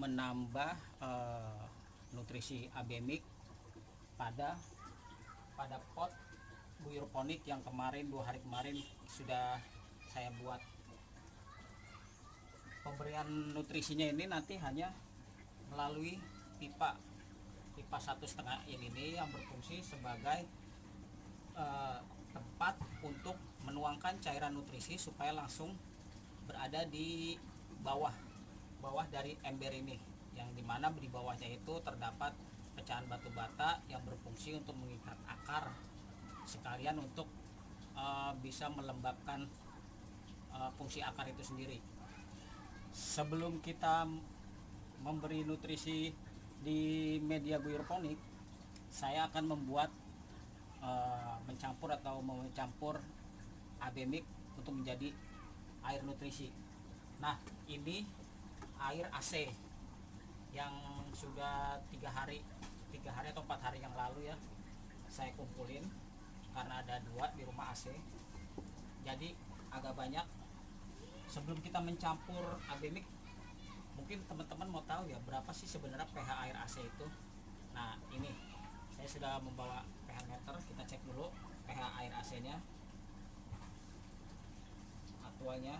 menambah nutrisi abemik pada pot hidroponik yang kemarin 2 hari kemarin sudah saya buat. Pemberian nutrisinya ini nanti hanya melalui pipa 1,5 ini yang berfungsi sebagai tempat untuk menuangkan cairan nutrisi supaya langsung berada di bawah dari ember ini, yang dimana di bawahnya itu terdapat pecahan batu bata yang berfungsi untuk mengikat akar sekalian untuk bisa melembabkan fungsi akar itu sendiri. Sebelum kita memberi nutrisi di media hidroponik, saya akan mencampur abemik untuk menjadi air nutrisi. Nah, ini air AC yang sudah 3 hari atau 4 hari yang lalu ya saya kumpulin, karena ada 2 di rumah AC, jadi agak banyak. Sebelum kita mencampur abemik, mungkin teman-teman mau tahu ya berapa sih sebenarnya pH air AC itu. Nah, ini saya sudah membawa pH meter, kita cek dulu pH air AC nya aktualnya.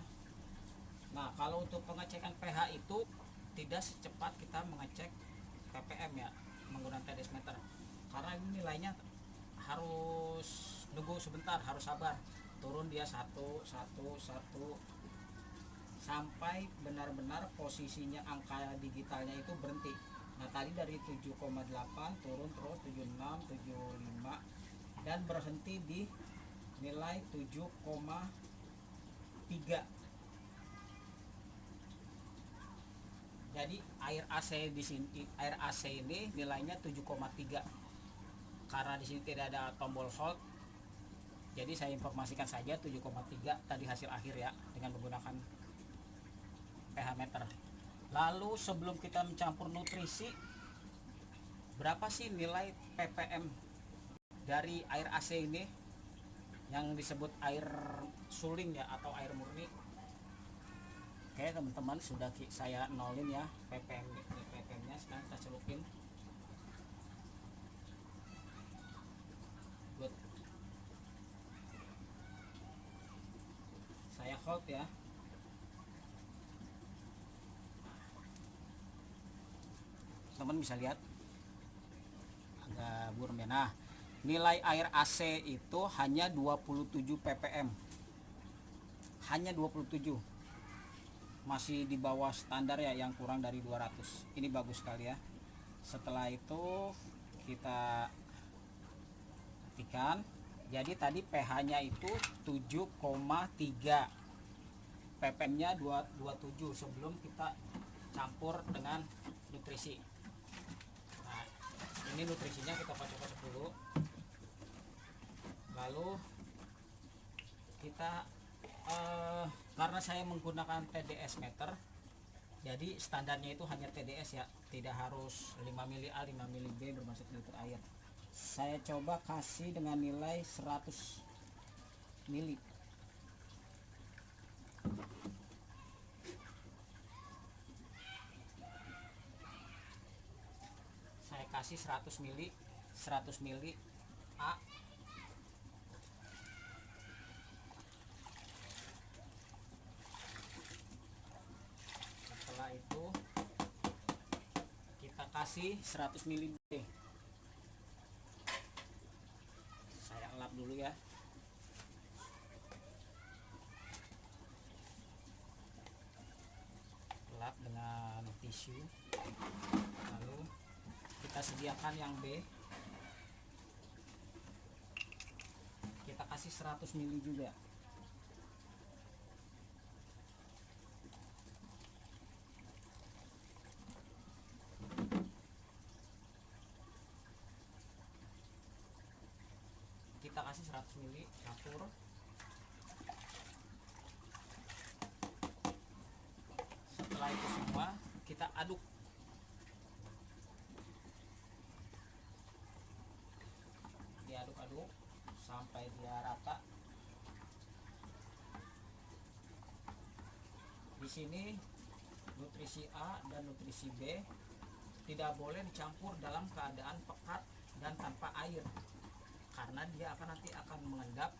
Nah, kalau untuk pengecekan pH itu tidak secepat kita mengecek ppm ya, menggunakan TDS meter, karena ini nilainya harus nunggu sebentar, harus sabar, turun dia satu sampai benar-benar posisinya angka digitalnya itu berhenti. Nah, tadi dari 7,8 turun terus 76, 75 dan berhenti di nilai 7,3. Jadi air AC ini nilainya 7,3. Karena di sini tidak ada tombol hold, jadi saya informasikan saja 7,3 tadi hasil akhir ya, dengan menggunakan pH meter. Lalu sebelum kita mencampur nutrisi, berapa sih nilai ppm dari air AC ini yang disebut air suling ya, atau air murni? Oke teman-teman, sudah saya nolin ya ppm-nya. Sekarang kita celupin. Good. Saya hold ya. Teman bisa lihat agak buram ya. Nah, nilai air AC itu hanya 27 ppm. Hanya 27. Masih di bawah standar ya, yang kurang dari 200. Ini bagus sekali ya. Setelah itu kita perhatikan, jadi tadi pH-nya itu 7,3, ppm-nya 27 sebelum kita campur dengan nutrisi. Nah, ini nutrisinya kita kocok-kocok dulu, lalu kita karena saya menggunakan TDS meter, jadi standarnya itu hanya TDS ya, tidak harus 5 mili A 5 mili B bermaksud liter air. Saya coba kasih dengan nilai 100 mili. Saya kasih 100 mili A. Setelah itu kita kasih 100 mili B. Saya elap dulu ya. Elap dengan tisu. Lalu kita sediakan yang B. Kita kasih 100 mili juga. Kita kasih 100 mili, campur. Setelah itu semua kita aduk. Diaduk-aduk sampai dia rata. Di sini nutrisi A dan nutrisi B tidak boleh dicampur dalam keadaan pekat dan tanpa air, karena dia nanti akan mengendap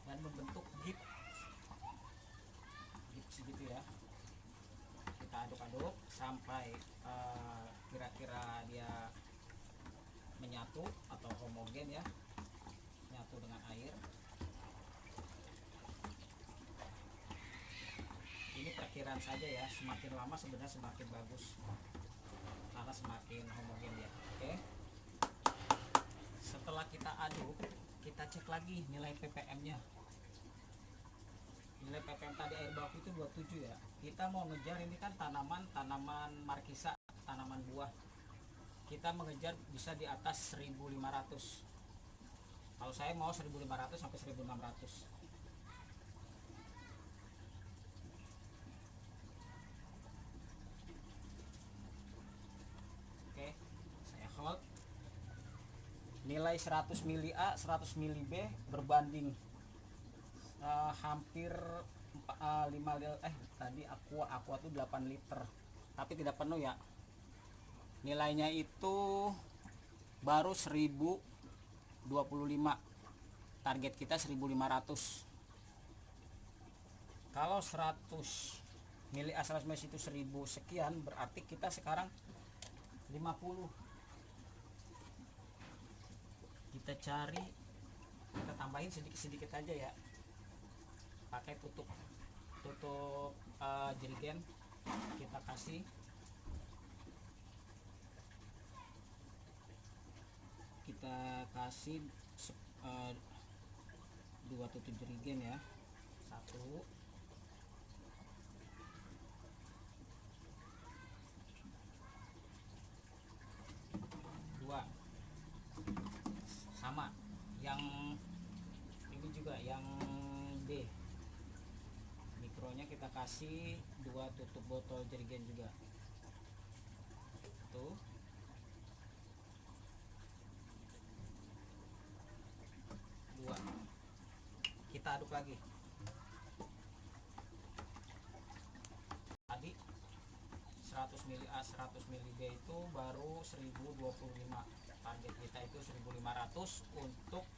dan membentuk gips gitu ya. Kita aduk-aduk sampai kira-kira dia menyatu atau homogen ya, nyatu dengan air. Ini perkiraan saja ya, semakin lama sebenarnya semakin bagus karena semakin homogen ya. Oke, setelah kita aduk, kita cek lagi nilai ppm nya. Nilai ppm tadi air baku itu 27 ya. Kita mau ngejar ini kan tanaman markisa, tanaman buah. Kita mengejar bisa di atas 1500. Kalau saya mau 1500 sampai 1600. Oke, saya hold. Nilai 100 mili A, 100 mili B berbanding hampir 5 tadi aqua tuh 8 liter, tapi tidak penuh ya. Nilainya itu baru 1025, target kita 1500. Kalau 100 mili A 100 mili itu 1000 sekian, berarti kita sekarang 50. Kita cari, kita tambahin sedikit-sedikit aja ya, pakai tutup jerigen. Kita kasih dua tutup jerigen ya, 1, 2, sama yang ini juga yang B, mikronya kita kasih 2 tutup botol jerigen juga tuh. 2, kita aduk lagi. Tadi 100 mili A 100 mili B itu baru 1025, target kita itu 1500 untuk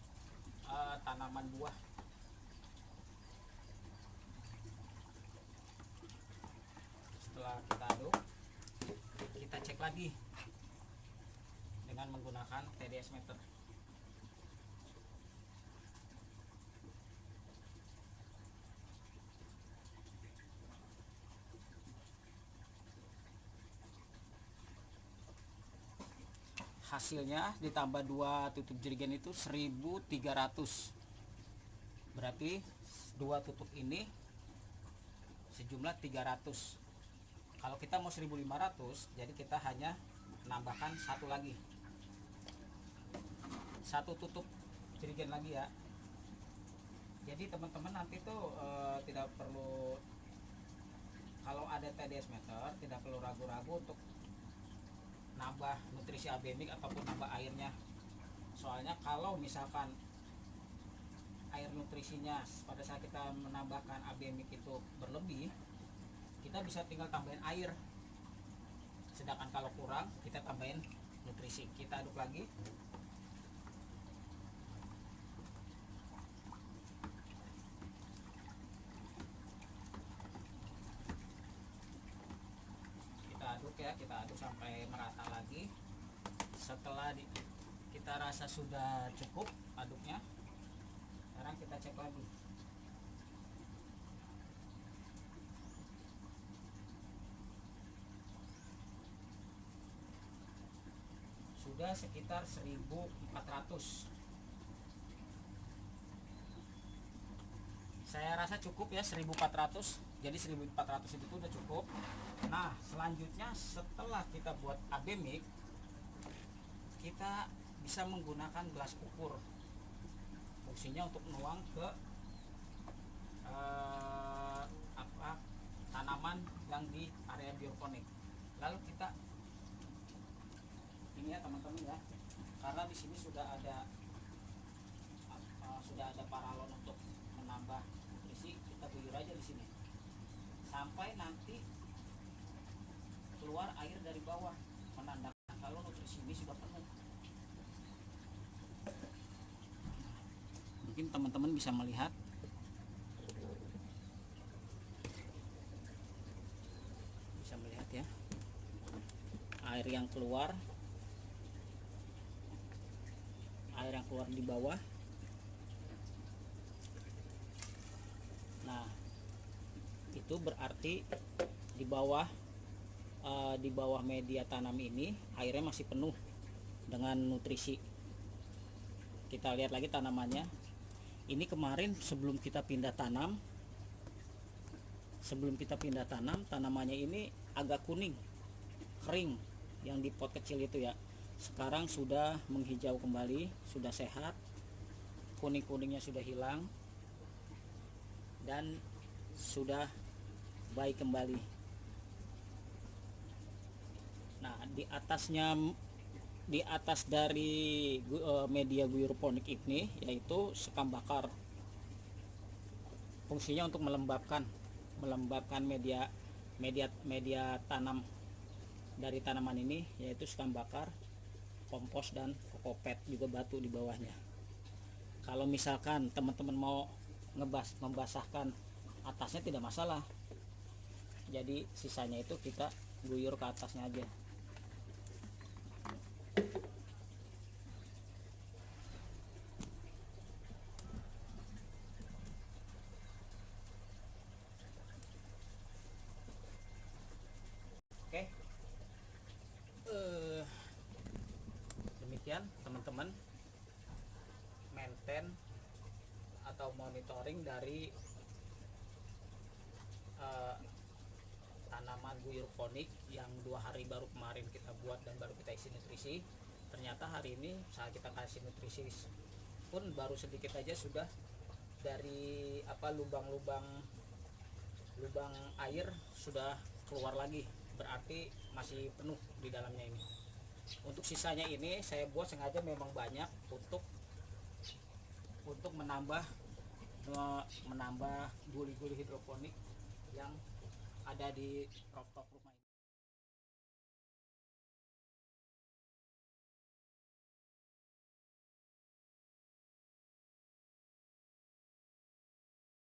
tanaman buah. Setelah kita aduk, kita cek lagi dengan menggunakan TDS meter. Hasilnya ditambah 2 tutup jerigen itu 1300, berarti 2 tutup ini sejumlah 300. Kalau kita mau 1500, jadi kita hanya menambahkan 1 lagi, 1 tutup jerigen lagi ya. Jadi teman-teman nanti tuh tidak perlu, kalau ada TDS meter tidak perlu ragu-ragu untuk nambah nutrisi abemik ataupun nambah airnya. Soalnya kalau misalkan air nutrisinya pada saat kita menambahkan abemik itu berlebih, kita bisa tinggal tambahin air. Sedangkan kalau kurang, kita tambahin nutrisi. Kita aduk lagi. Kita aduk sampai merata lagi. Setelah kita rasa sudah cukup aduknya, sekarang kita cek lagi. Sudah sekitar 1400. Saya rasa cukup ya 1400. Jadi 1400 itu udah cukup. Nah, selanjutnya setelah kita buat abemik, kita bisa menggunakan gelas ukur. Fungsinya untuk nuang ke tanaman yang di area bioponik. Lalu kita ini ya teman-teman ya, karena di sini sudah ada paralon untuk menambah nutrisi, kita guyur aja di sini sampai nanti keluar air dari bawah, menandakan kalau nutrisi ini sudah penuh. Mungkin teman-teman bisa melihat ya, air yang keluar di bawah. Nah, itu berarti di bawah media tanam ini airnya masih penuh dengan nutrisi. Kita lihat lagi tanamannya. Ini kemarin sebelum kita pindah tanam, tanamannya ini agak kuning, kering, yang di pot kecil itu ya. Sekarang sudah menghijau kembali, sudah sehat, kuning-kuningnya sudah hilang dan sudah baik kembali. Nah, di atas dari media guyur ponik ini yaitu sekam bakar. Fungsinya untuk melembabkan media tanam dari tanaman ini, yaitu sekam bakar, kompos, dan kokopet, juga batu di bawahnya. Kalau misalkan teman-teman mau membasahkan atasnya tidak masalah, jadi sisanya itu kita guyur ke atasnya aja. Oke, demikian teman-teman maintain atau monitoring dari tanaman guyur ponik yang 2 hari baru kemarin kita buat dan baru kita isi nutrisi. Ternyata hari ini saat kita kasih nutrisi pun baru sedikit aja sudah dari lubang air sudah keluar lagi, berarti masih penuh di dalamnya ini. Untuk sisanya ini saya buat sengaja memang banyak untuk menambah guli-guli hidroponik yang ada di rooftop rumah ini.